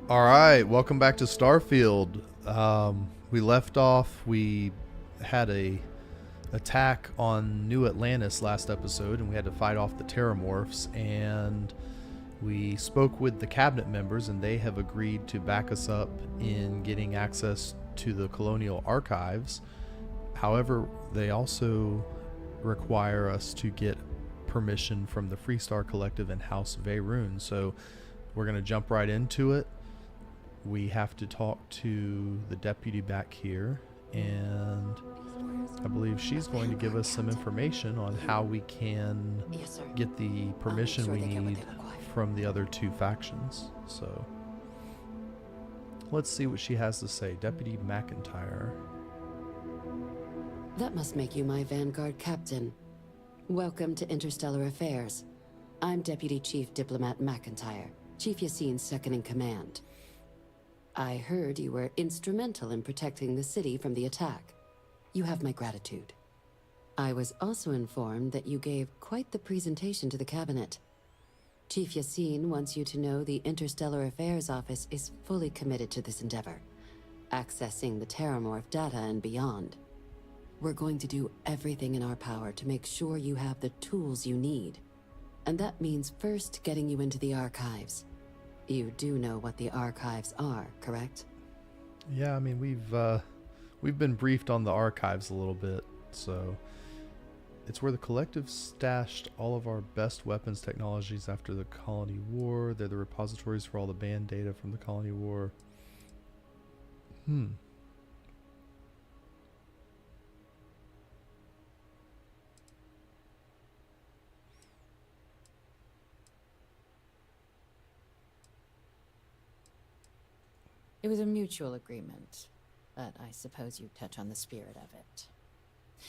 All right, welcome back to Starfield. We left off. We had a attack on New Atlantis last episode, and we had to fight off the Terrormorphs. And we spoke with the cabinet members, and they have agreed to back us up in getting access to the Colonial archives. However, they also require us to get permission from the Freestar Collective and House Veyroon. So we're going to jump right into it. We have to talk to the deputy back here, and I believe she's going to give us some information on how we can get the permission we need from the other two factions. So let's see what she has to say. Deputy McIntyre. That must make you my Vanguard captain. Welcome to Interstellar Affairs. I'm Deputy Chief Diplomat McIntyre, Chief Yassine's second in command. I heard you were instrumental in protecting the city from the attack. You have my gratitude. I was also informed that you gave quite the presentation to the cabinet. Chief Yassine wants you to know the Interstellar Affairs Office is fully committed to this endeavor, accessing the Terrormorph data and beyond. We're going to do everything in our power to make sure you have the tools you need. And that means first getting you into the archives. You do know what the archives are, correct? Yeah, I mean, we've been briefed on the archives a little bit. So it's where the collective stashed all of our best weapons technologies after the Colony War. They're the repositories for all the banned data from the Colony War. It was a mutual agreement, but I suppose you touch on the spirit of it.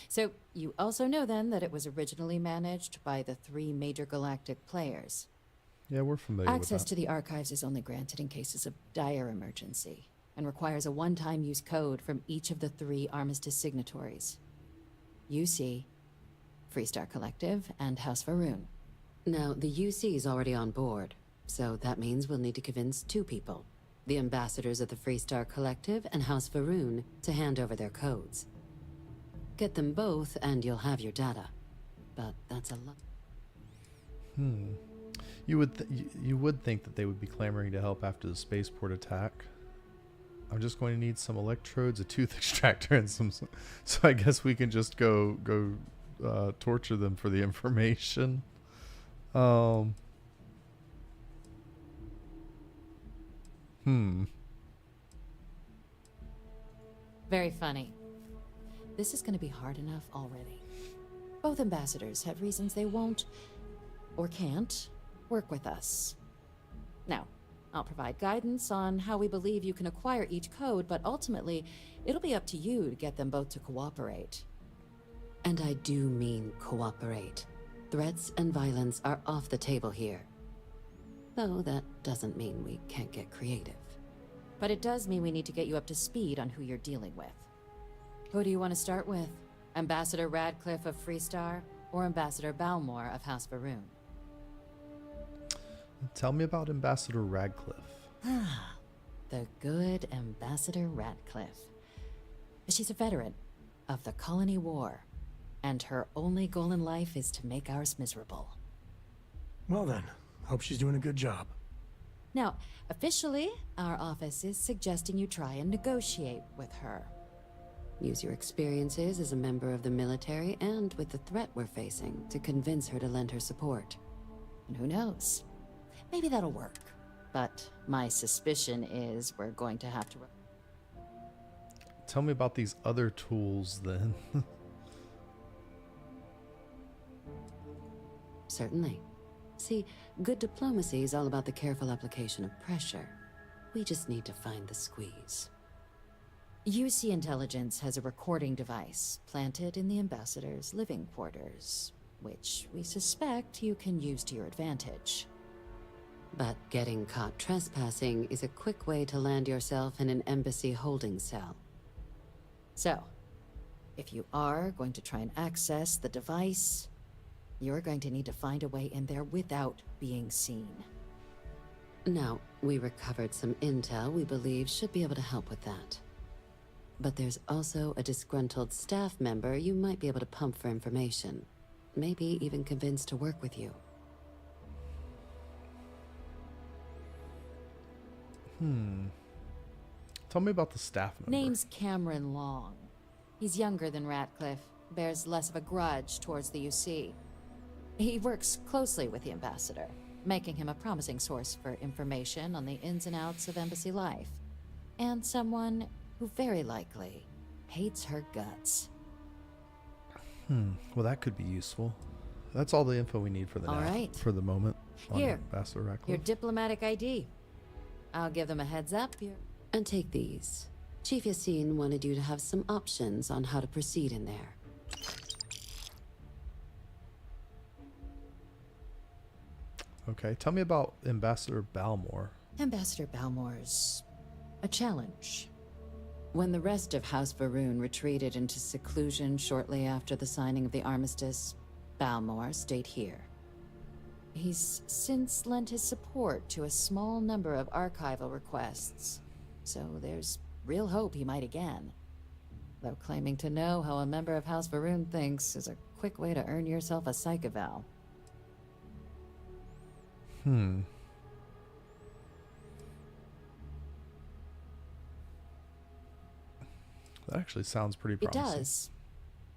So, you also know then that it was originally managed by the 3 major galactic players. Yeah, we're familiar with that. Access to the archives is only granted in cases of dire emergency, and requires a one-time use code from each of the 3 armistice signatories. UC, Freestar Collective, and House Veyroon. Now, the UC is already on board, so that means we'll need to convince 2 people. The ambassadors of the Freestar Collective and House Veyroon to hand over their codes. Get them both and you'll have your data. But that's a lot. You would think that they would be clamoring to help after the spaceport attack. I'm just going to need some electrodes, a tooth extractor, and some. So I guess we can just go torture them for the information. Very funny. This is going to be hard enough already. Both ambassadors have reasons they won't, or can't, work with us. Now, I'll provide guidance on how we believe you can acquire each code, but ultimately, it'll be up to you to get them both to cooperate. And I do mean cooperate. Threats and violence are off the table here. Though that doesn't mean we can't get creative. But it does mean we need to get you up to speed on who you're dealing with. Who do you want to start with? Ambassador Radcliffe of Freestar, or Ambassador Balmore of House Veyroon? Tell me about Ambassador Radcliffe. The good Ambassador Radcliffe. She's a veteran of the Colony War, and her only goal in life is to make ours miserable. Well then, hope she's doing a good job. Now, officially, our office is suggesting you try and negotiate with her. Use your experiences as a member of the military and with the threat we're facing to convince her to lend her support. And who knows? Maybe that'll work. But my suspicion is we're going to have to... Tell me about these other tools then. Certainly. See, good diplomacy is all about the careful application of pressure. We just need to find the squeeze. UC Intelligence has a recording device planted in the ambassador's living quarters, which we suspect you can use to your advantage. But getting caught trespassing is a quick way to land yourself in an embassy holding cell. So, if you are going to try and access the device, you're going to need to find a way in there without being seen. Now, we recovered some intel we believe should be able to help with that. But there's also a disgruntled staff member you might be able to pump for information. Maybe even convince to work with you. Tell me about the staff member. Name's Cameron Long. He's younger than Ratcliffe, bears less of a grudge towards the UC. He works closely with the ambassador, making him a promising source for information on the ins and outs of embassy life. And someone who very likely hates her guts. Well, that could be useful. That's all the info we need for the All now, right. for the moment. On Here, Ambassador Ratcliffe. your diplomatic ID. I'll give them a heads up. And take these. Chief Yassine wanted you to have some options on how to proceed in there. Okay, tell me about Ambassador Balmore. Ambassador Balmore's a challenge. When the rest of House Varun retreated into seclusion shortly after the signing of the armistice, Balmore stayed here. He's since lent his support to a small number of archival requests, so there's real hope he might again. Though claiming to know how a member of House Varun thinks is a quick way to earn yourself a psych eval. That actually sounds pretty It promising. does,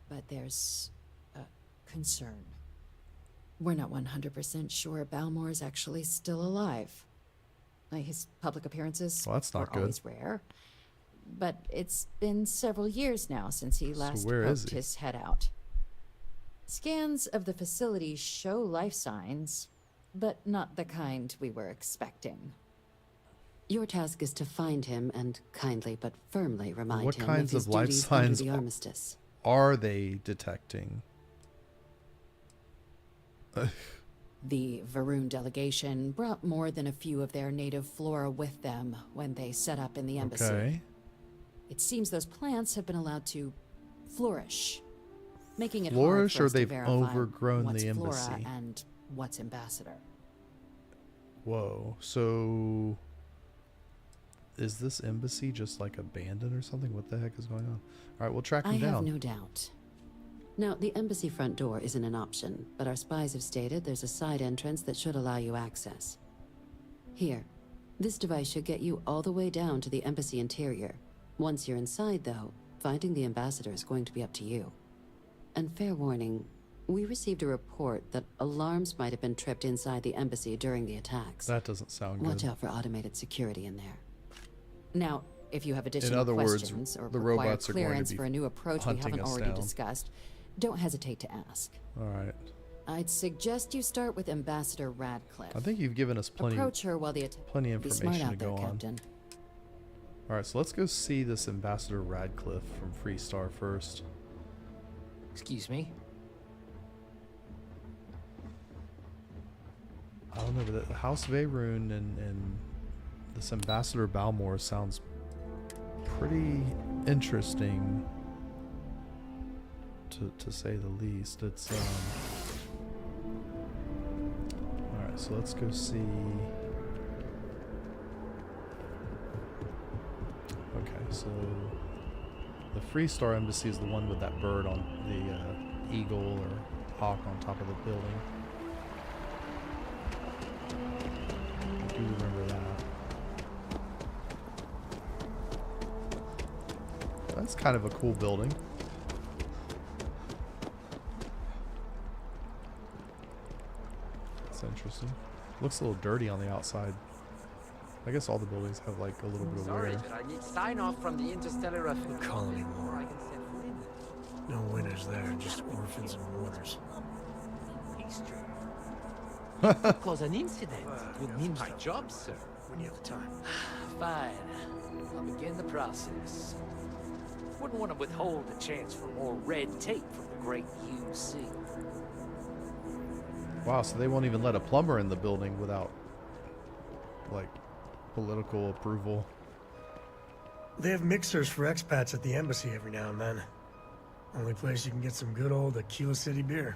but there's a concern. We're not 100% sure Balmore's actually still alive. His public appearances Well, that's not are good. always rare, but it's been several years now since he last where is poked he? his head out. Scans of the facility show life signs, but not the kind we were expecting. Your task is to find him and kindly but firmly remind What him kinds of his of life duties signs under the armistice. Are they detecting? The Varun delegation brought more than a few of their native flora with them when they set up in the embassy. Okay. It seems those plants have been allowed to flourish, making it Flourish, hard for or us to they've verify overgrown what's the flora embassy? and what's ambassador. Whoa. So is this embassy just like abandoned or something? What the heck is going on? All right, we'll track them I have down. no doubt. Now, the embassy front door isn't an option, but our spies have stated there's a side entrance that should allow you access. Here, this device should get you all the way down to the embassy interior. Once you're inside, though, finding the ambassador is going to be up to you. And fair warning, we received a report that alarms might have been tripped inside the embassy during the attacks. That doesn't sound Watch good. out for automated security in there. Now, if you have additional other words, questions or the require robots are going to clearance be for a new approach we hunting haven't us already down. discussed, don't hesitate to ask. All right. I'd suggest you start with Ambassador Radcliffe. I think you've given us plenty Approach her while the plenty of Be smart information out to there, go on. Captain. All right, so let's go see this Ambassador Radcliffe from Freestar first. Excuse me? I don't know, but the House Veyroon and this Ambassador Balmore sounds pretty interesting, to say the least. It's all right, so let's go see. Okay, so the Freestar Embassy is the one with that bird on the eagle or hawk on top of the building. I do remember that. That's kind of a cool building. That's interesting. Looks a little dirty on the outside. I guess all the buildings have like a little bit of Sorry, wear. but I need sign off from the Interstellar Affairs. Colony before I War. can set foot in it. No winners there, just orphans and mourners. Cause an incident would mean my job, sir. When you have the time. Fine. I'll begin the process. Wouldn't want to withhold a chance for more red tape from the great UC. Wow, so they won't even let a plumber in the building without like political approval. They have mixers for expats at the embassy every now and then. Only place you can get some good old Aquila City beer.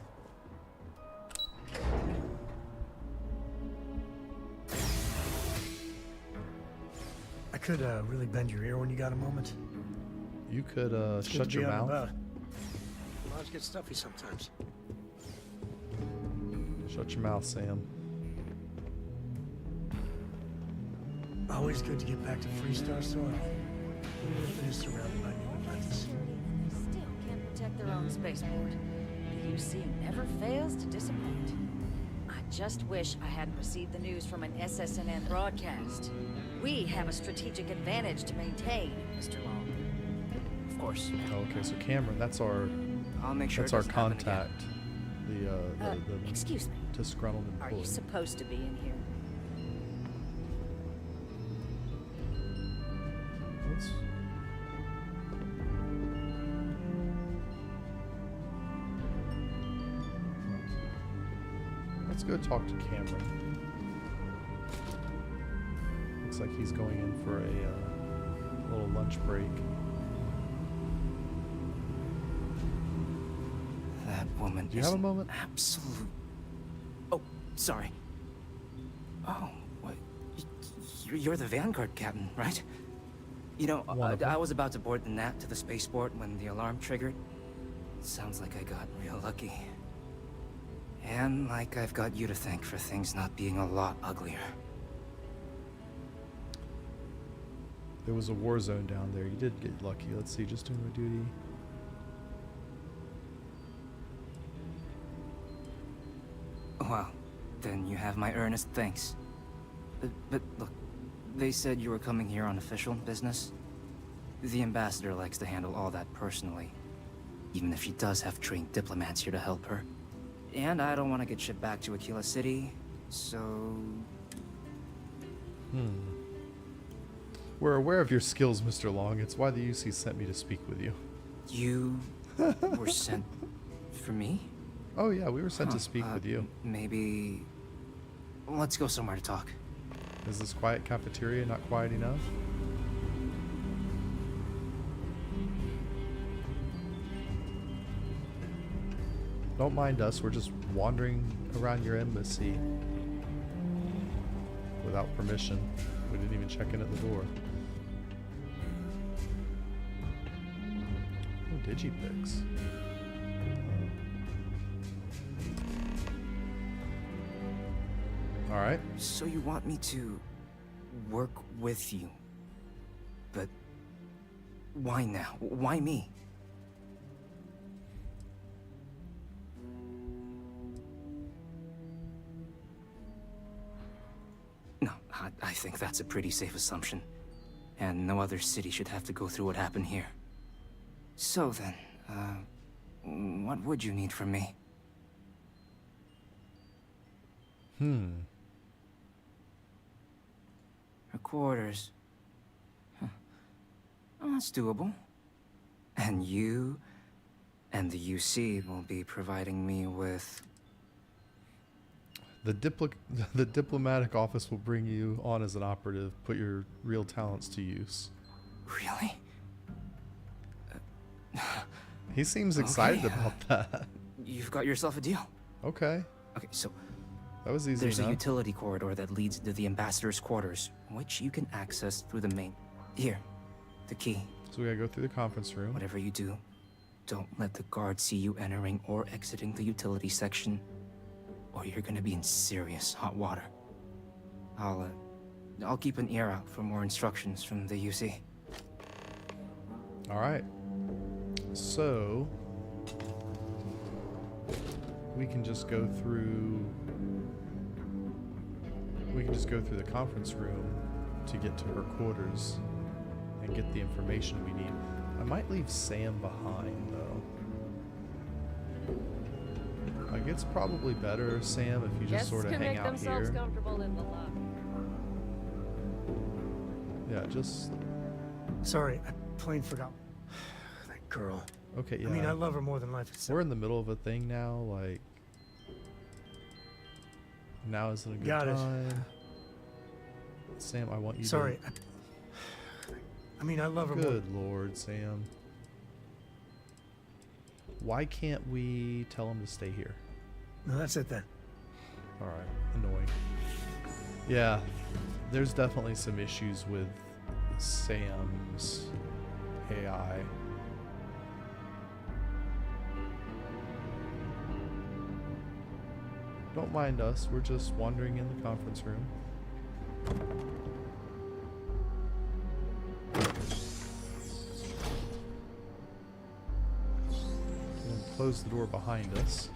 could really bend your ear when you got a moment. You could It's good shut to be your out and mouth. about. Lives get stuffy sometimes. Shut your mouth, Sam. Always good to get back to Freestar soil, even if it is surrounded by new Atlantis. Still can't protect their own spaceport. The UC never fails to disappoint. I just wish I hadn't received the news from an SSNN broadcast. We have a strategic advantage to maintain, Mr. Long. Of course. Okay, so Cameron, that's our I'll make sure that's it our doesn't happen again. contact. The Excuse me. disgruntled Are employee. you supposed to be in here? Let's- Let's go talk to Cameron. Looks like he's going in for a little lunch break. That woman. Do you have a moment? Absolute. Oh, sorry. Oh, what? You're the Vanguard captain, right? You know, One of I them. was about to board the Nat to the spaceport when the alarm triggered. Sounds like I got real lucky. And like I've got you to thank for things not being a lot uglier. There was a war zone down there. You did get lucky. Let's see, just doing my duty. Well, then you have my earnest thanks. But look, they said you were coming here on official business. The ambassador likes to handle all that personally, even if she does have trained diplomats here to help her. And I don't want to get shipped back to Aquila City, so... We're aware of your skills, Mr. Long. It's why the UC sent me to speak with you. You were sent for me? Oh yeah, we were sent to Huh, speak with you. Maybe... Let's go somewhere to talk. Is this quiet cafeteria not quiet enough? Don't mind us, we're just wandering around your embassy. Without permission. We didn't even check in at the door. Oh, Digipix. Alright. So you want me to work with you? But why now? Why me? No, I think that's a pretty safe assumption. And no other city should have to go through what happened here. So then, what would you need from me? Her quarters. Huh. Oh, that's doable. And you and the UC will be providing me with... The diplomatic office will bring you on as an operative. Put your real talents to use. Really? He seems excited Okay, about that. You've got yourself a deal. Okay, Okay, so that was easy there's a enough. utility corridor that leads to the ambassador's quarters, which you can access through the main... Here, the key. So we gotta go through the conference room. Whatever you do, don't let the guards see you entering or exiting the utility section, or you're gonna be in serious hot water. I'll keep an ear out for more instructions from the UC. All right. So we can just go through. We can just go through the conference room to get to her quarters and get the information we need. I might leave Sam behind though. Like it's probably better, Sam, if you just sort of hang out here. comfortable in the lock. Yeah, just Sorry, I plain forgot. That girl. okay. Yeah, I mean, I love her more than life itself. we're in the middle of a thing now. Like now isn't a good Got it. time. Sam, I want you. Sorry. I mean, I love her To... more. Good Lord, Sam. Why can't we tell him to stay here? No, that's it then. All right, annoying. Yeah, there's definitely some issues with Sam's AI. Don't mind us, we're just wandering in the conference room. And close the door behind us.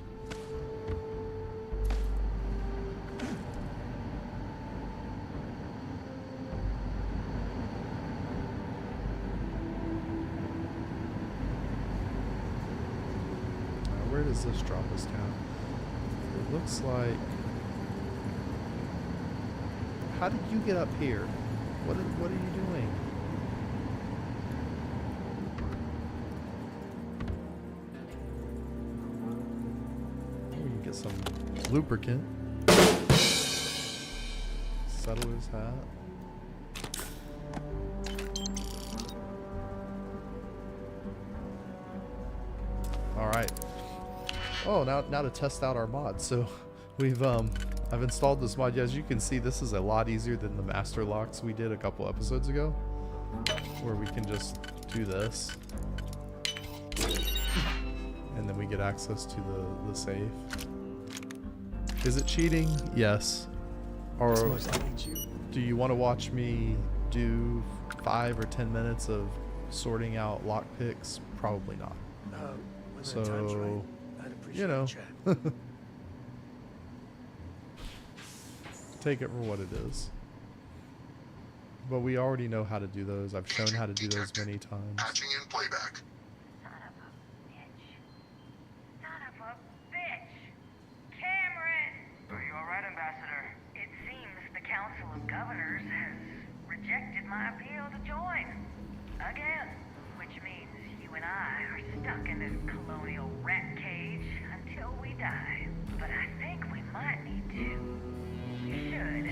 Where does this drop us down? It looks like... How did you get up here? What are you doing? We can get some lubricant. Settle his hat. Alright. Oh, now to test out our mod. So we've I've installed this mod. As you can see, this is a lot easier than the master locks we did a couple episodes ago, where we can just do this and then we get access to the safe. Is it cheating? Yes. Or do you want to watch me do 5 or 10 minutes of sorting out lockpicks? Probably not. When the time's right, I'd appreciate you know, a chat. take it for what it is. But we already know how to do those. I've shown how to do those many times. Patching in playback. Son of a bitch. Son of a bitch. Cameron! Are you alright, Ambassador? It seems the Council of Governors has rejected my appeal to join. Again. Which means you and I are stuck in this colonial rat cage until we die. But I think we might need to. Should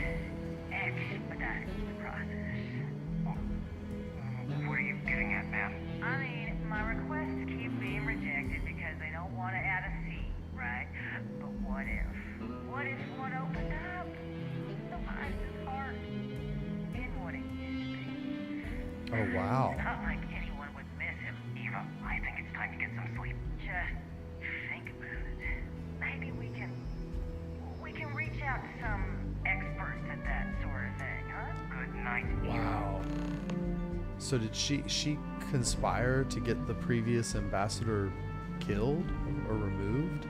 expedite the process. What are you getting at, ma'am? I mean, my requests keep being rejected because they don't want to add a C, right? But what if? What if one opened up? The mind is heart. In what it used to be. Oh, wow. It's not like anyone would miss him. Eva, I think it's time to get some sleep. Just think about it. Maybe we can reach out to some experts at that sort of thing, huh? Good night. Wow. So did she conspire to get the previous ambassador killed or removed?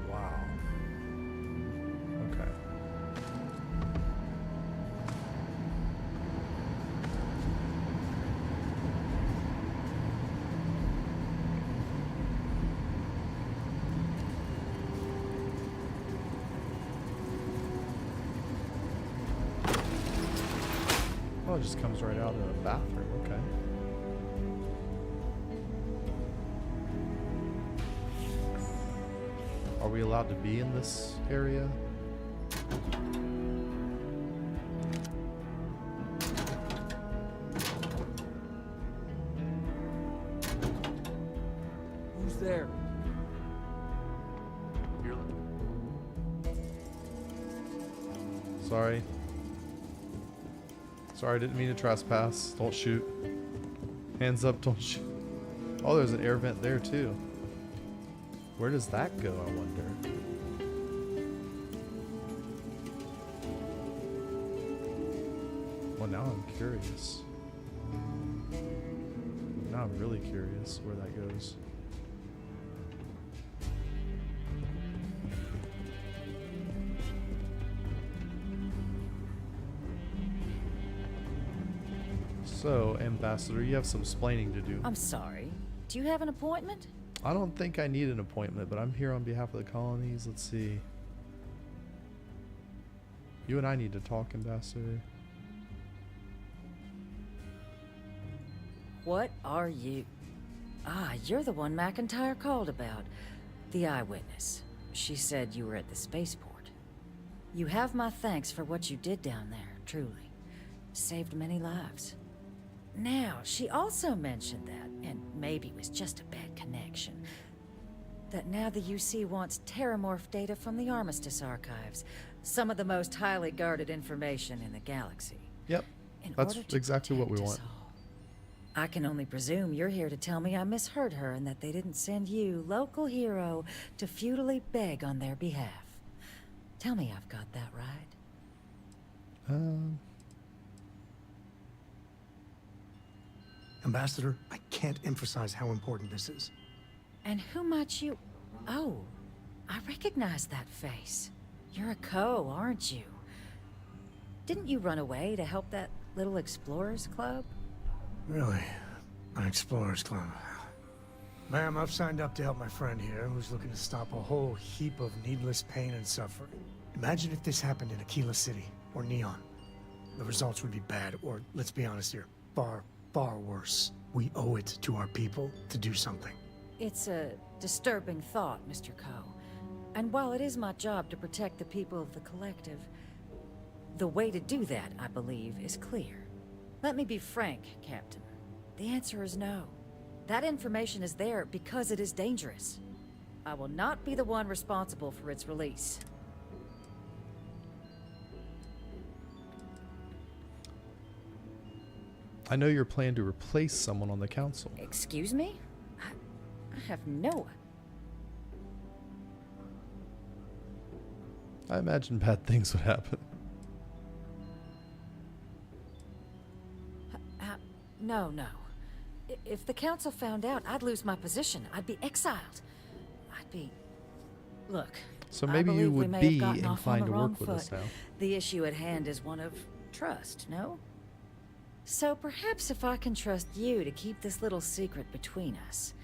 Wow. Okay. Oh, it just comes right out of the bathroom. Okay. Are we allowed to be in this area? Who's there? Sorry. Sorry, I didn't mean to trespass. Don't shoot. Hands up, don't shoot. Oh, there's an air vent there too. Where does that go, I wonder? Well, now I'm curious. Now I'm really curious where that goes. So, Ambassador, you have some splaining to do. I'm sorry. Do you have an appointment? I don't think I need an appointment, but I'm here on behalf of the colonies. Let's see. You and I need to talk, Ambassador. What are you? Ah, you're the one McIntyre called about. The eyewitness. She said you were at the spaceport. You have my thanks for what you did down there, truly. Saved many lives. Now, she also mentioned that, and maybe it was just a bad connection, that now the UC wants Terrormorph data from the Armistice archives. Some of the most highly guarded information in the galaxy. Yep. in That's order to exactly what we protect us want. all. I can only presume you're here to tell me I misheard her and that they didn't send you, local hero, to futilely beg on their behalf. Tell me I've got that right. Ambassador, I can't emphasize how important this is. And who might you... Oh, I recognize that face. You're a Co, aren't you? Didn't you run away to help that little explorers club? Really? An explorers club. Ma'am, I've signed up to help my friend here, who's looking to stop a whole heap of needless pain and suffering. Imagine if this happened in Aquila City, or Neon. The results would be bad, or, let's be honest here, far, far worse. We owe it to our people to do something. It's a disturbing thought, Mr. Co. And while it is my job to protect the people of the Collective, the way to do that, I believe, is clear. Let me be frank, Captain. The answer is no. That information is there because it is dangerous. I will not be the one responsible for its release. I know your plan to replace someone on the council. Excuse me? I have no... I imagine bad things would happen. No. If the council found out, I'd lose my position. I'd be exiled. I'd be... Look, So I maybe you believe we would may have be gotten off on inclined the to wrong work with us foot. now. The issue at hand is one of trust, no? So perhaps if I can trust you to keep this little secret between us,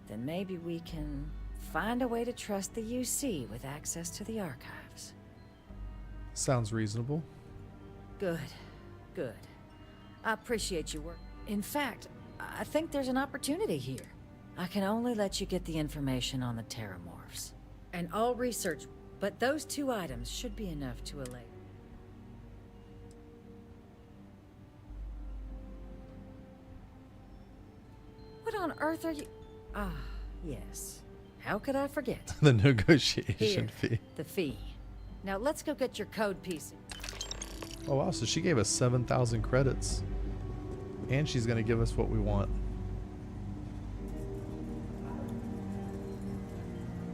then maybe we can find a way to trust the UC with access to the archives. Sounds reasonable. Good. I appreciate your work. In fact, I think there's an opportunity here. I can only let you get the information on the Terrormorphs. And all research, but those 2 items should be enough to allay. What on earth are you... Ah, yes. How could I forget? The negotiation Here, fee. the fee. Now let's go get your code piece. Oh wow, so she gave us 7,000 credits. And she's gonna give us what we want.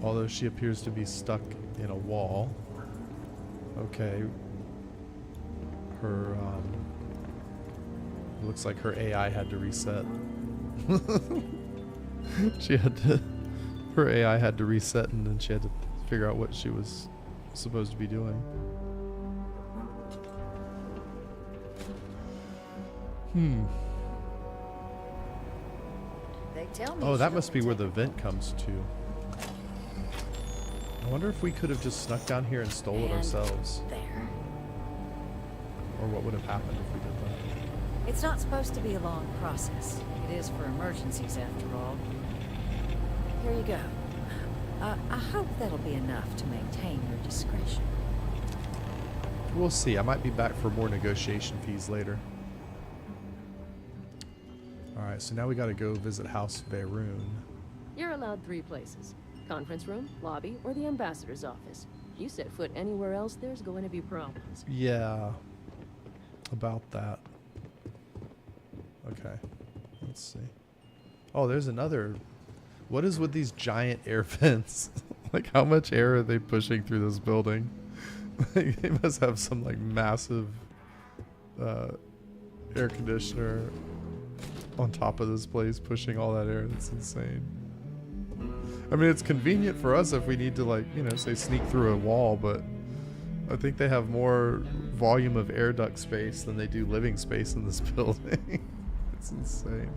Although she appears to be stuck in a wall. Okay. Her, looks like her AI had to reset. Her AI had to reset, and then she had to figure out what she was supposed to be doing. They tell me Oh, that she'll must be where the protect vent comes to. I wonder if we could have just snuck down here and stole it And ourselves. there. Or what would have happened if we did that. It's not supposed to be a long process. It is for emergencies, after all. Here you go. I hope that'll be enough to maintain your discretion. We'll see. I might be back for more negotiation fees later. Alright, so now we gotta go visit House Veyron. You're allowed 3 places. Conference room, lobby, or the ambassador's office. If you set foot anywhere else, there's going to be problems. Yeah. About that. Okay. Let's see. Oh, there's another... What is with these giant air vents? Like, how much air are they pushing through this building? Like, they must have some, like, massive air conditioner on top of this place pushing all that air. That's insane. I mean, it's convenient for us if we need to, like, you know, say sneak through a wall, but I think they have more volume of air duct space than they do living space in this building. It's insane.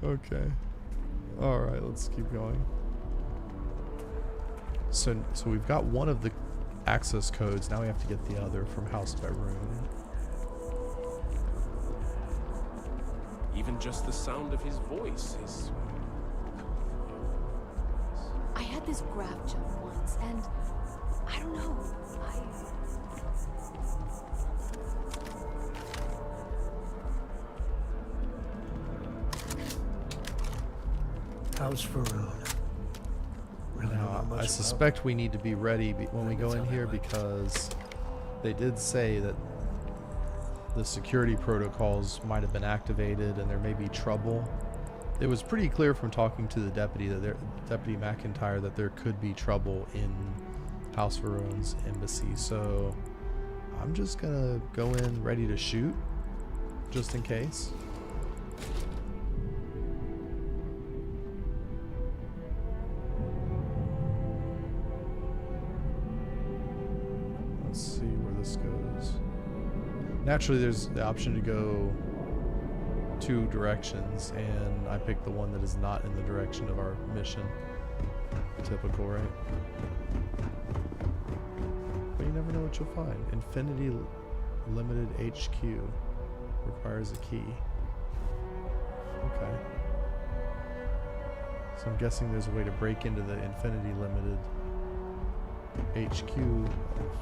Okay. Alright, let's keep going. So we've got one of the access codes. Now we have to get the other from House Veyron. Even just the sound of his voice is... I had this grav jump once, and I don't know. House Veyron. Really don't know Now, much I about- suspect we need to be ready when we go in here because they did say that the security protocols might have been activated and there may be trouble. It was pretty clear from talking to the deputy, Deputy McIntyre, that there could be trouble in House Verone's embassy. So I'm just gonna go in ready to shoot, just in case. Let's see where this goes. Naturally, there's the option to go 2 directions, and I picked the one that is not in the direction of our mission. Typical, right? But you never know what you'll find. Infinity Limited HQ requires a key. Okay. So I'm guessing there's a way to break into the Infinity Limited HQ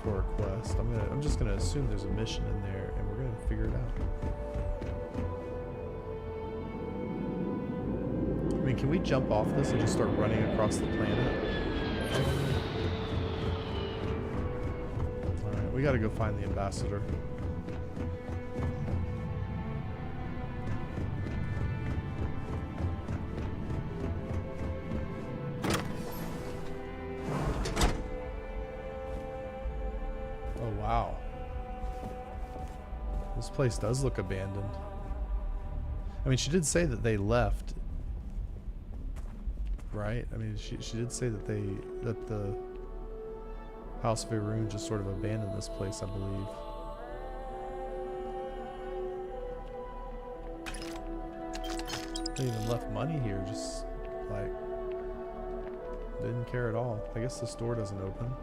for a quest. I'm just gonna assume there's a mission in there, and we're gonna figure it out. I mean, can we jump off this and just start running across the planet? Alright, we gotta go find the ambassador. Oh, wow. This place does look abandoned. I mean, she did say that they left. Right? I mean, she did say that the House Verone just sort of abandoned this place, I believe. They even left money here, just like didn't care at all. I guess the store doesn't open.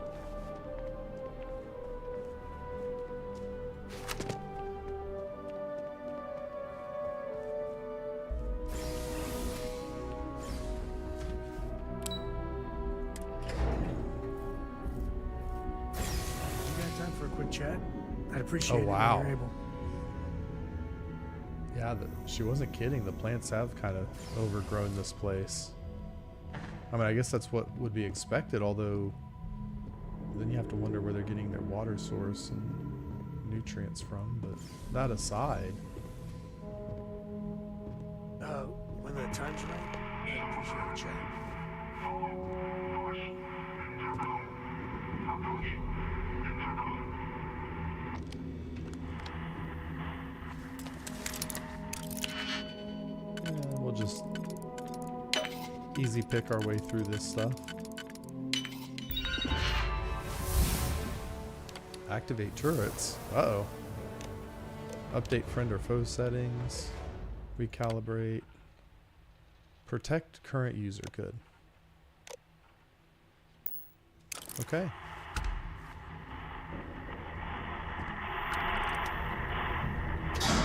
Chat. I'd appreciate it if wow. you're able. Yeah, she wasn't kidding. The plants have kind of overgrown this place. I mean, I guess that's what would be expected, although then you have to wonder where they're getting their water source and nutrients from. But that aside. When the time's right, I'd appreciate a chat. We'll just easy pick our way through this stuff. Activate turrets. Uh-oh. Update friend or foe settings. Recalibrate. Protect current user. Good. Okay.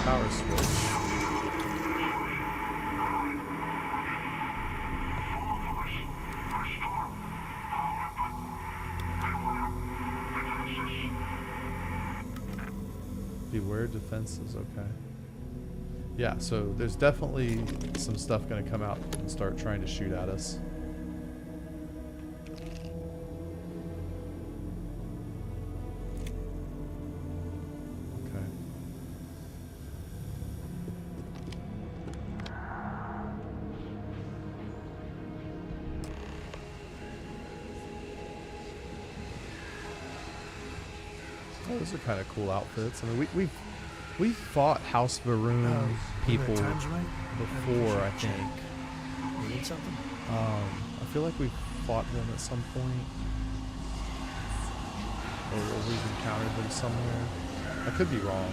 Power switch. Beware defenses, okay. Yeah, so there's definitely some stuff going to come out and start trying to shoot at us. Okay. Oh, those are kind of cool outfits. I mean, we've fought House Verone people before, I think. You need something? I feel like we've fought them at some point, or we've encountered them somewhere. I could be wrong.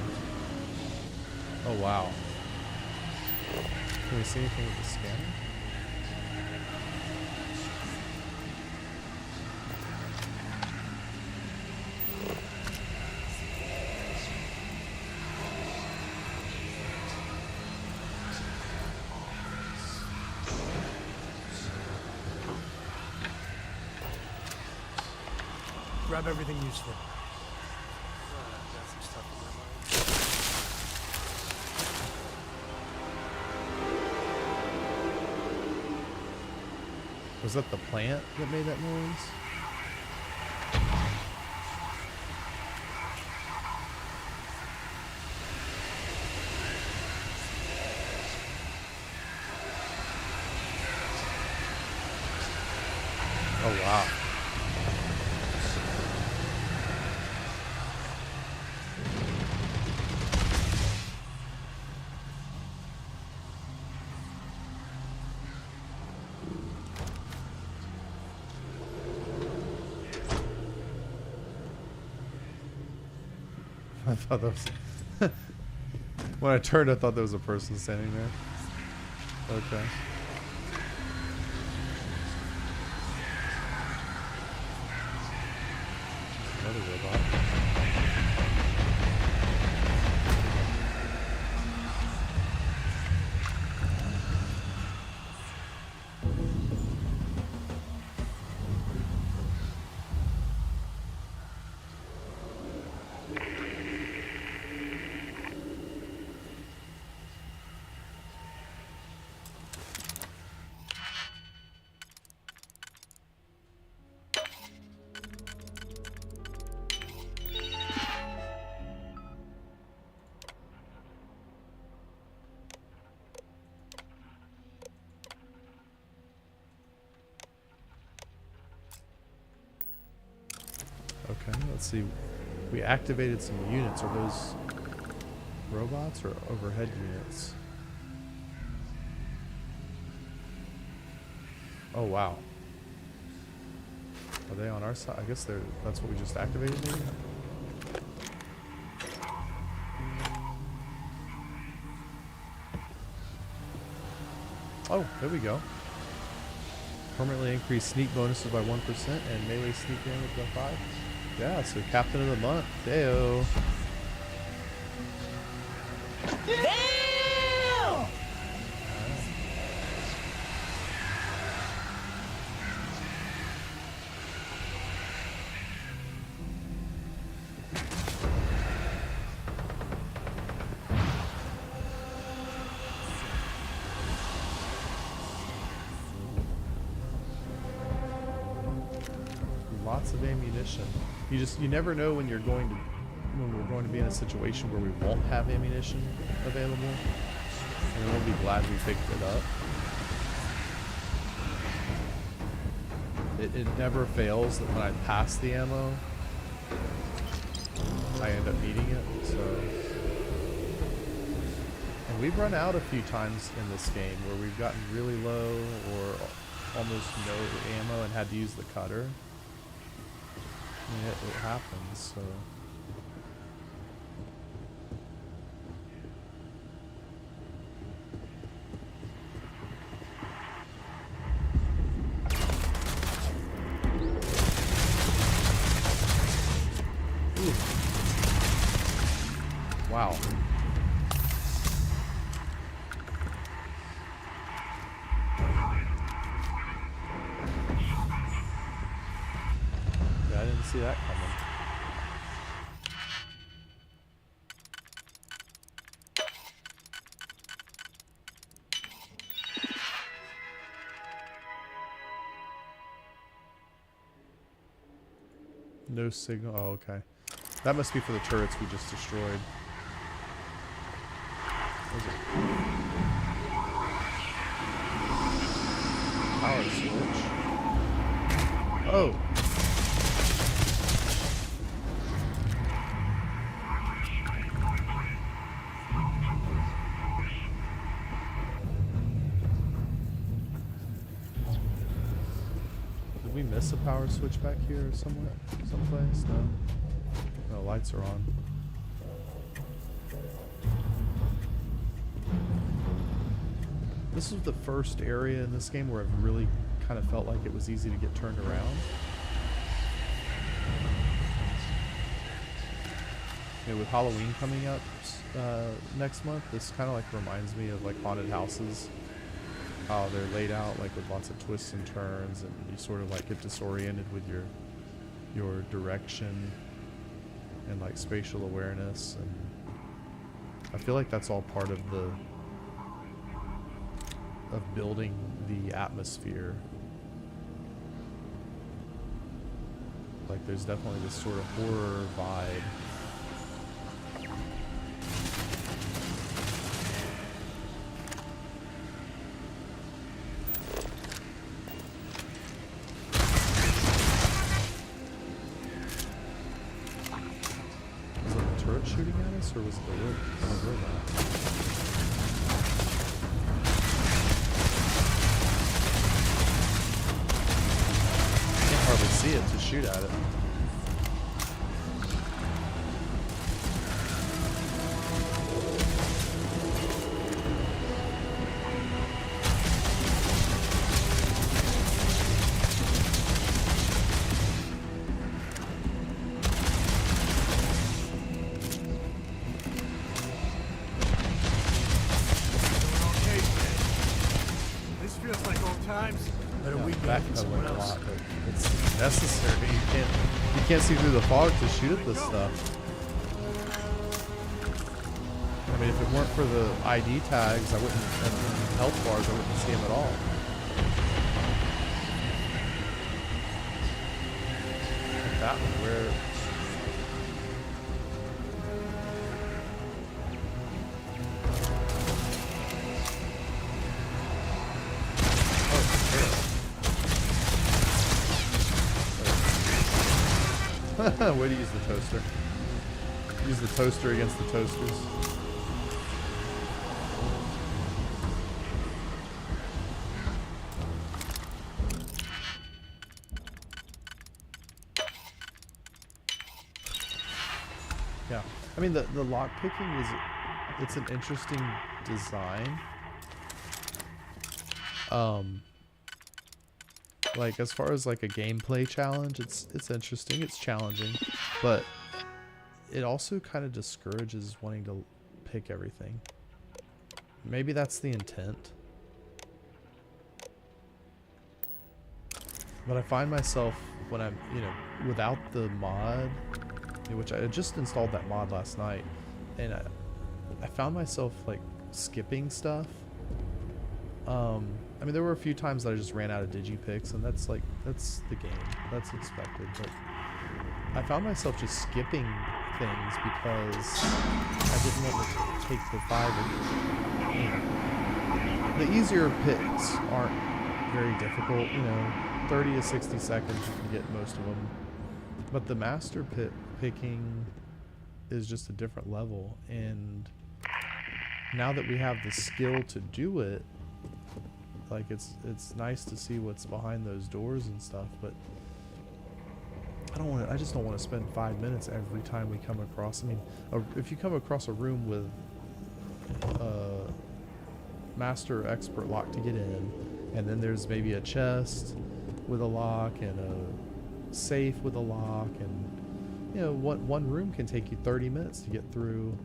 Oh wow! Can we see anything with the scanner? Grab everything useful. Was that the plant that made that noise? wow. I thought that was when I turned, I thought there was a person standing there. Okay. Another robot. Okay, let's see. We activated some units. Are those robots or overhead units? Oh wow. Are they on our side? I guess that's what we just activated maybe? Oh, there we go. Permanently increase sneak bonuses by 1% and melee sneak damage by 5. Yeah, so Captain of the Month. Deo. Damn! Lots of ammunition. You never know when we're going to be in a situation where we won't have ammunition available. And we'll be glad we picked it up. It never fails that when I pass the ammo, I end up needing it. So, and we've run out a few times in this game where we've gotten really low or almost no ammo and had to use the cutter. I mean, it happens, so. Ooh. Wow. Yeah, I didn't see that coming. No signal. Oh, okay. That must be for the turrets we just destroyed. Power switch. Oh. Did we miss a power switch back here somewhere? Someplace? No. No, lights are on. This was the first area in this game where it really kind of felt like it was easy to get turned around. You know, with Halloween coming up next month, this kind of like reminds me of like haunted houses. How they're laid out like with lots of twists and turns, and you sort of like get disoriented with your direction and like spatial awareness, and I feel like that's all part of building the atmosphere. Like there's definitely this sort of horror vibe. or was it the robot? Can't hardly see it to shoot at it. This feels like old times. Better we Backpedaling a lot, but it's necessary. You can't see through the fog to shoot at this stuff. I mean, if it weren't for the ID tags, I wouldn't, and health bars, I wouldn't see them at all. Like that one, where way to use the toaster. Use the toaster against the toasters. Yeah, I mean the lock picking it's an interesting design. Like as far as like a gameplay challenge, it's interesting, it's challenging, but it also kind of discourages wanting to pick everything. Maybe that's the intent. But I find myself when I'm, without the mod, which I just installed that mod last night, and I found myself like skipping stuff. I mean, there were a few times that I just ran out of digipicks, and that's the game. That's expected. But I found myself just skipping things because I didn't want to take the 5. The easier picks aren't very difficult. 30 to 60 seconds you can get most of them. But the master picking is just a different level, and now that we have the skill to do it, like it's nice to see what's behind those doors and stuff, but I just don't want to spend 5 minutes every time we come across. I mean, if you come across a room with a master or expert lock to get in, and then there's maybe a chest with a lock and a safe with a lock, and one room can take you 30 minutes to get through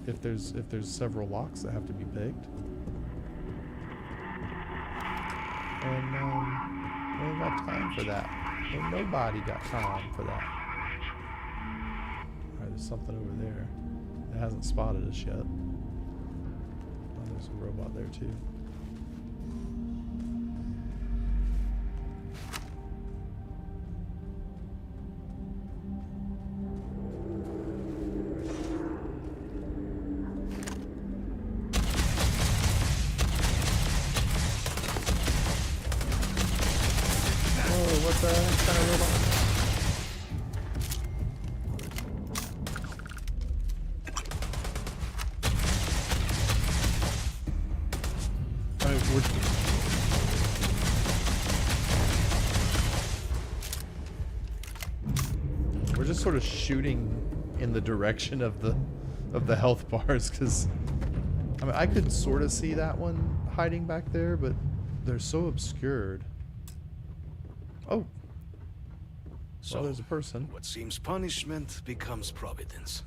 if there's several locks that have to be picked. And we ain't got time for that. Ain't nobody got time for that. Alright, there's something over there that hasn't spotted us yet. Oh, there's a robot there too. What's that kind of robot? I mean, we're just sort of shooting in the direction of the health bars, because I mean I could sort of see that one hiding back there, but they're so obscured. Oh. So there's a person. What seems punishment becomes providence.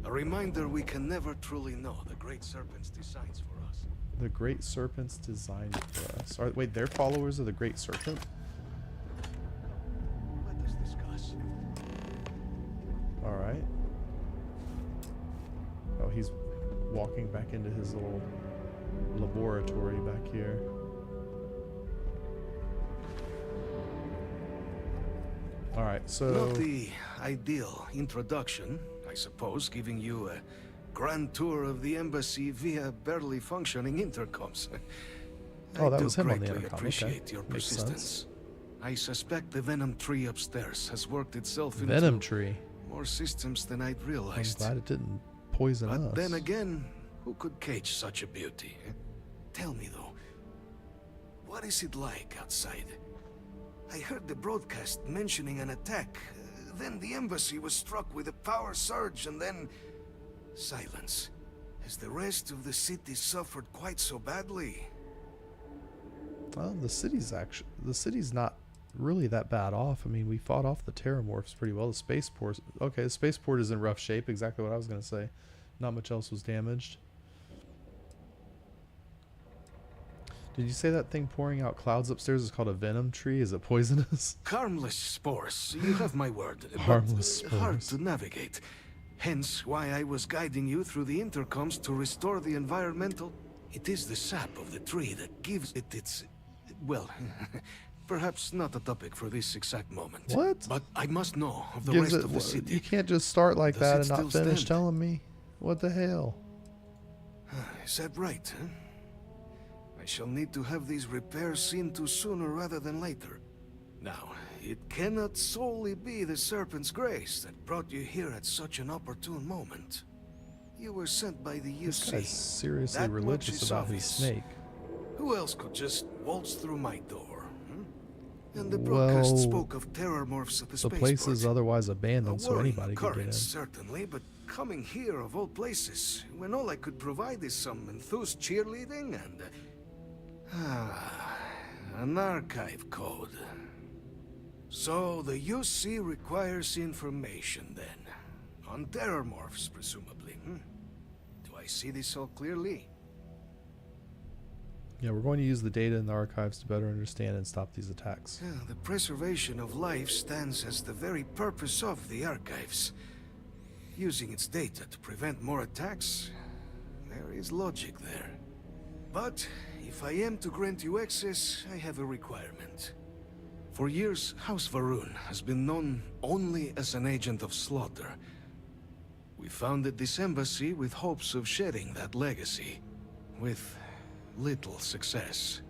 A reminder we can never truly know the Great Serpent's designs for us. The Great Serpent's designed for us. Wait, they're followers of the Great Serpent? Let us discuss. Alright. Oh, he's walking back into his little laboratory back here. Alright, so... Not the ideal introduction, I suppose, giving you a grand tour of the embassy via barely functioning intercoms. Oh, that was him on the greatly intercom. Appreciate Okay. your Makes persistence. sense. I suspect the venom tree upstairs has worked itself into Venom tree. more systems than I'd I'm realized. glad it didn't poison us. But then again, who could cage such a beauty? Tell me though, what is it like outside? I heard the broadcast mentioning an attack. Then the embassy was struck with a power surge and then... silence. Has the rest of the city suffered quite so badly? Well, the city's not really that bad off. I mean, we fought off the Terrormorphs pretty well. The spaceport, okay, the spaceport is in rough shape. Exactly what I was going to say. Not much else was damaged. Did you say that thing pouring out clouds upstairs is called a venom tree? Is it poisonous? Harmless spores. You have my word. Harmless but hard spores. to navigate. Hence why I was guiding you through the intercoms to restore the environmental... It is the sap of the tree that gives it its... Well, perhaps not a topic for this exact moment. What? But I must know of the Gives rest of the city. You can't just start like Does that it and not still finish stand? telling me. What the hell? Is that right, huh? I shall need to have these repairs seen to sooner rather than later. Now, it cannot solely be the Serpent's grace that brought you here at such an opportune moment. You were sent by the UC. This guy's seriously That much religious is about his obvious. snake. Who else could just waltz through my door? And the broadcast Well, spoke of Terrormorphs at the The spaceport. place is otherwise abandoned, A so worrying anybody could get in. occurrence, certainly, but coming here of all places, when all I could provide is some enthused cheerleading and... an archive code. So the UC requires information then. On Terrormorphs, presumably. Do I see this all clearly? Yeah, we're going to use the data in the archives to better understand and stop these attacks. The preservation of life stands as the very purpose of the archives. Using its data to prevent more attacks, there is logic there. But if I am to grant you access, I have a requirement. For years, House Varun has been known only as an agent of slaughter. We founded this embassy with hopes of shedding that legacy, with little success.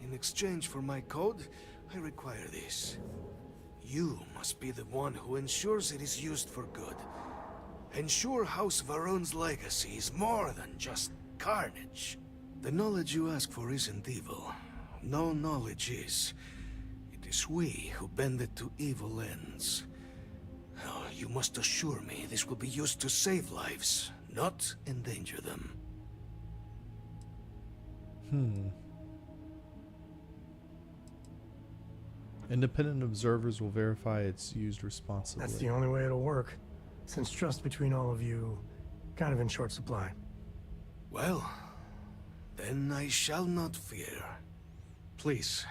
In exchange for my code, I require this. You must be the one who ensures it is used for good. Ensure House Varun's legacy is more than just carnage. The knowledge you ask for isn't evil. No knowledge is. It is we who bend it to evil ends. Oh, you must assure me this will be used to save lives, not endanger them. Independent observers will verify it's used responsibly. That's the only way it'll work, since trust between all of you kind of in short supply. Well, then I shall not fear. Please,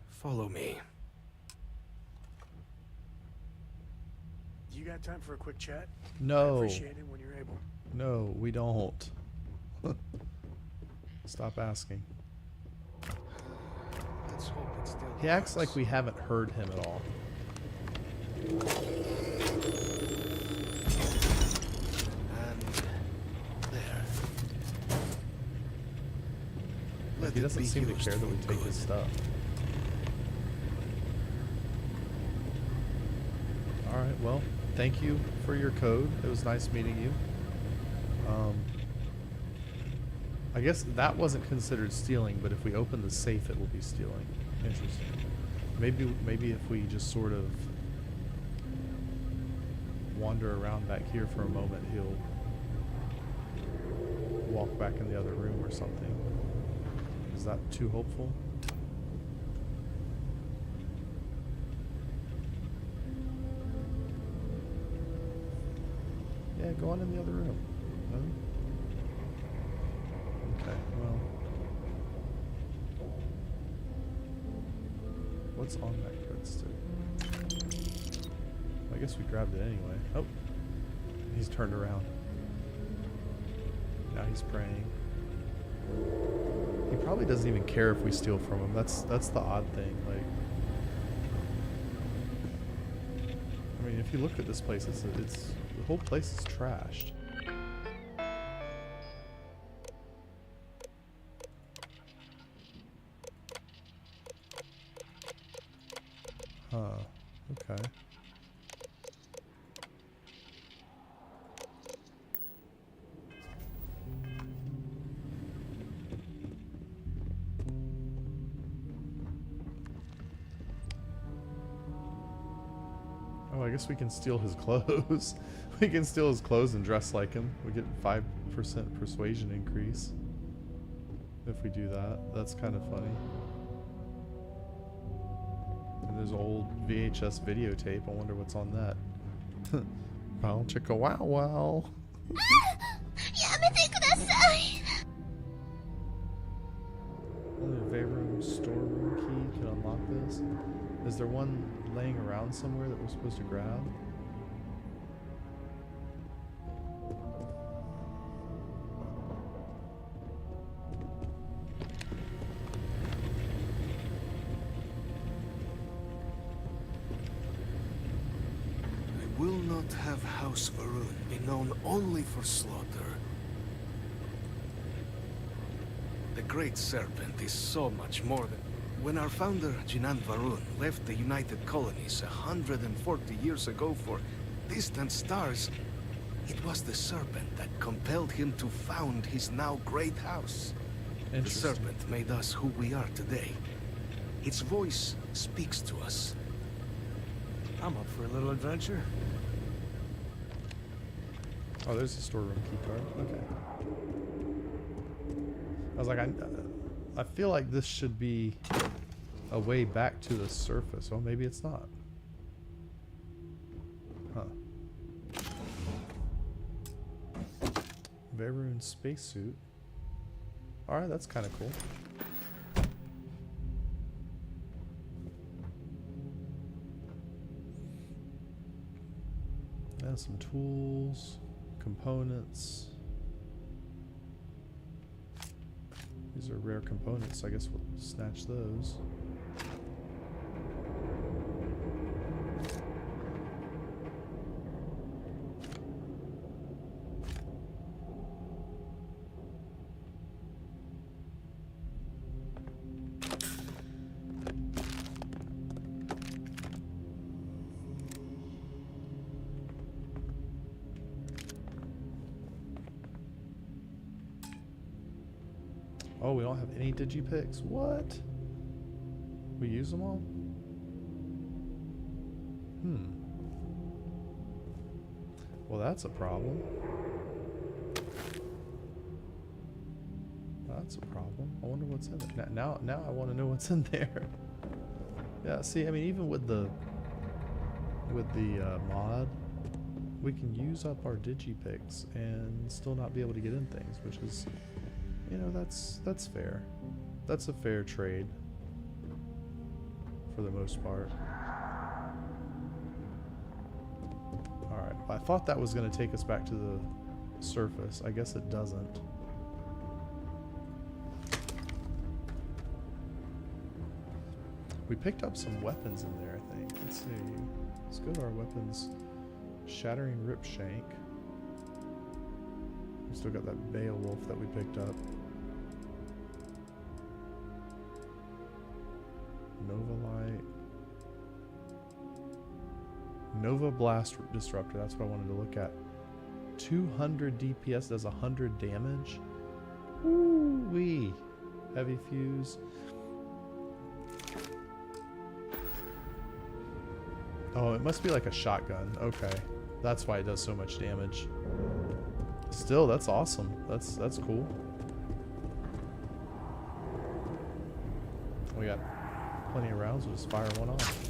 follow me. You got time for a quick chat? No. I appreciate it when you're able. No, we don't. Stop asking. Let's hope it still He acts works. like we haven't heard him at all. And there. Let He it doesn't be seem to used care that we for take good. his stuff. Alright, well, thank you for your code. It was nice meeting you. I guess that wasn't considered stealing, but if we open the safe, it will be stealing. Interesting. Maybe if we just sort of wander around back here for a moment, he'll walk back in the other room or something. Is that too hopeful? Yeah, go on in the other room. No? Okay, well. What's on that breadstick? I guess we grabbed it anyway. Oh, he's turned around. Now he's praying. He probably doesn't even care if we steal from him. That's the odd thing. Like, I mean, if you look at this place, it's the whole place is trashed. Huh. Okay. Oh, I guess we can steal his clothes. We can steal his clothes and dress like him. We get 5% persuasion increase if we do that. That's kind of funny. And there's old VHS videotape. I wonder what's on that. Bow chicka wow wow. Only a Veyron storeroom key can unlock this. Is there one laying around somewhere that we're supposed to grab? I will not have House Varun be known only for slaughter. The Great Serpent is so much more than... When our founder, Jinan Varun, left the United Colonies 140 years ago for distant stars, it was the Serpent that compelled him to found his now great house. The Serpent made us who we are today. Its voice speaks to us. I'm up for a little adventure. Oh, there's a storeroom key card. Okay. I was like, I feel like this should be a way back to the surface. Oh, maybe it's not. Huh. Veyron spacesuit. Alright, that's kind of cool. And some tools, components. These are rare components, so I guess we'll snatch those. Oh, we don't have any digipicks? What? We use them all? Well, that's a problem. That's a problem. I wonder what's in it. Now I want to know what's in there. Yeah, see, I mean, even with the mod, we can use up our digipicks and still not be able to get in things, which is... You know, that's fair. That's a fair trade. For the most part. Alright, I thought that was going to take us back to the surface. I guess it doesn't. We picked up some weapons in there, I think. Let's see. Let's go to our weapons. Shattering Rip Shank. We still got that Beowulf that we picked up. Nova Light. Nova Blast Disruptor, that's what I wanted to look at. 200 DPS does 100 damage. Woo-wee. Heavy Fuse. Oh, it must be like a shotgun. Okay. That's why it does so much damage. Still, that's awesome. That's cool. We got plenty of rounds. We'll just fire one off.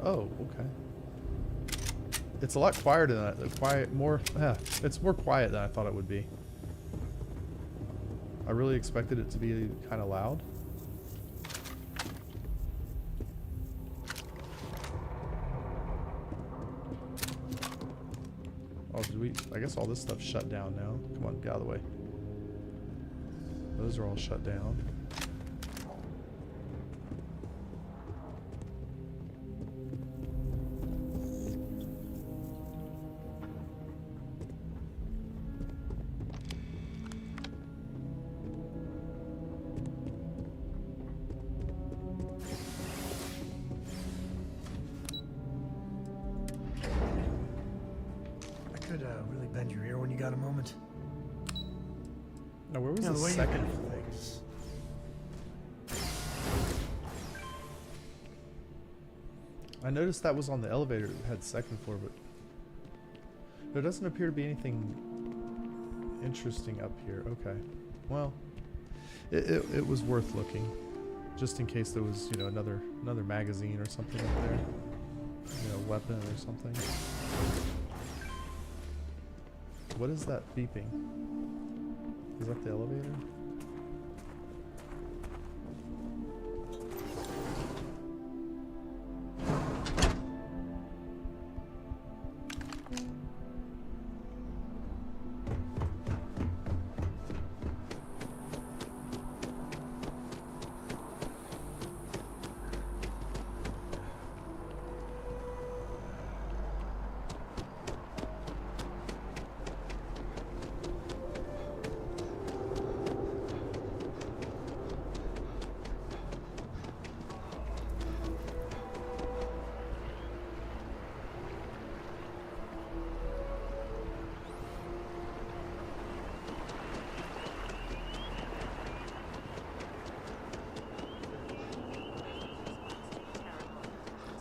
Oh, okay. It's a lot quieter than it's more quiet than I thought it would be. I really expected it to be kind of loud. Oh, did we? I guess all this stuff's shut down now. Come on, get out of the way. Those are all shut down. Really bend your ear when you got a moment. Now, where was the the way second? things. I noticed that was on the elevator that had second floor, but there doesn't appear to be anything interesting up here. Okay. Well, it was worth looking, just in case there was, you know, another magazine or something up there. You know, weapon or something. What is that beeping? Is that the elevator?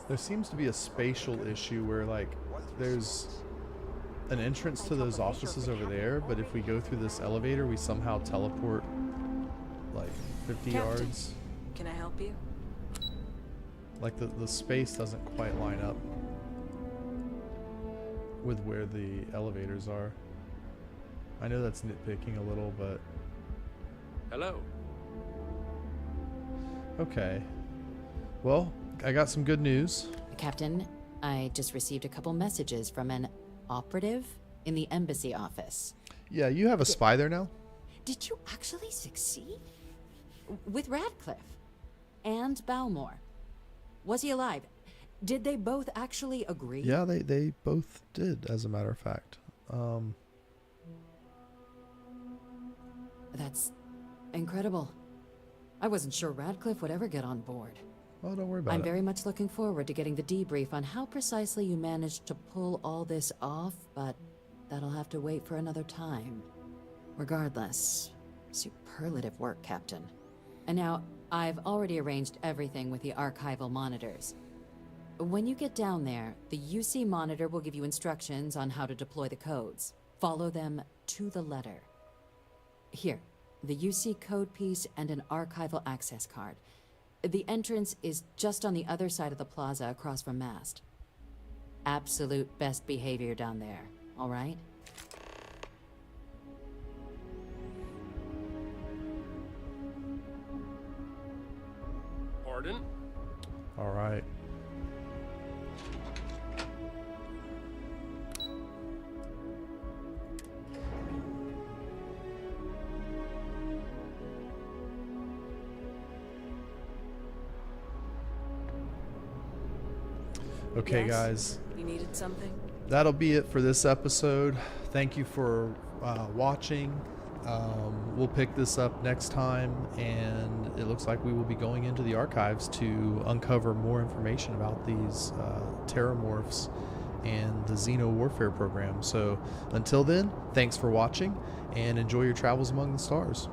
There seems to be a spatial issue where, like, there's an entrance to those offices over there, but if we go through this elevator, we somehow teleport, like, 50 yards. Can I help you? Like, the space doesn't quite line up with where the elevators are. I know that's nitpicking a little, but... Hello. Okay. Well, I got some good news. Captain, I just received a couple messages from an operative in the embassy office. Yeah, you have a spy there now? Did you actually succeed? With Radcliffe and Balmore. Was he alive? Did they both actually agree? Yeah, they both did, as a matter of fact. That's incredible. I wasn't sure Radcliffe would ever get on board. Oh, don't worry about it. I'm very much looking forward to getting the debrief on how precisely you managed to pull all this off, but that'll have to wait for another time. Regardless, superlative work, Captain. And now, I've already arranged everything with the archival monitors. When you get down there, the UC monitor will give you instructions on how to deploy the codes. Follow them to the letter. Here, the UC code piece and an archival access card. The entrance is just on the other side of the plaza across from Mast. Absolute best behavior down there, all right? Pardon? All right. Okay, Yes? guys. You needed something? That'll be it for this episode. Thank you for watching. We'll pick this up next time, and it looks like we will be going into the archives to uncover more information about these Terrormorphs and the Xeno Warfare program. So until then, thanks for watching, and enjoy your travels among the stars.